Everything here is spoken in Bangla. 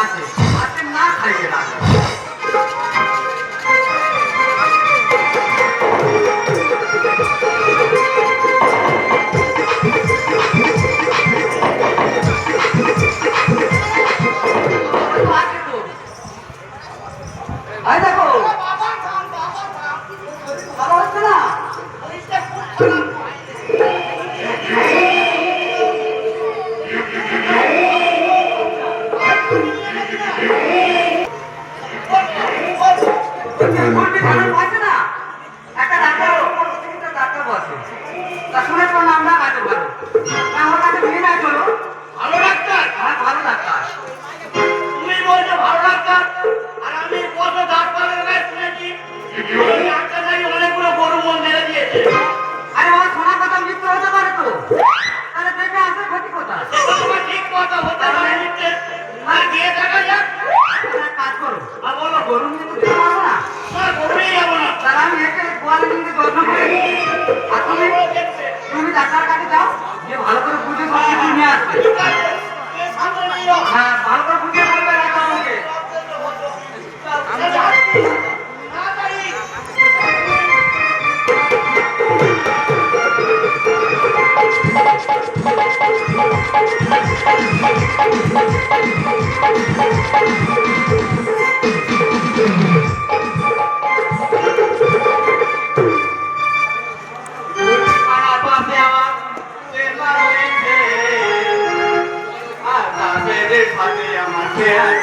আছে আজকে না খাইবে না দেখো ভালো হচ্ছে না একটা ডাক্তার ডাক্তার বসে তা শুনে তোমার নামটা কাছে বলো না ওর কাছে নিয়ে না চলো ভালো ডাক্তার হ্যাঁ ভালো ডাক্তার তুমি বলছো ভালো ডাক্তার আর আমি কত ডাক্তারের কাছে শুনেছি ডাক্তার নাকি অনেকগুলো গরু মন মেরে দিয়েছে আরে আমার শোনার কথা মৃত্যু হতে পারে তো তাহলে দেখে আসে ক্ষতি কোথায় তোমার ঠিক কথা হতে পারে আর গিয়ে দেখা যাক কাজ করো আর বলো গরু নিয়ে তো যেতে পারবো না গরু নিয়ে যাবো না তাহলে আমি একে গোয়ালে নিয়ে যত্ন করে আর তুমি ডাক্তার কাছে যাও যে ভালো করে বুঝে সব কিছু নিয়ে আসবে হ্যাঁ ভালো করে বুঝে বলবে ডাক্তার আমাকে আমার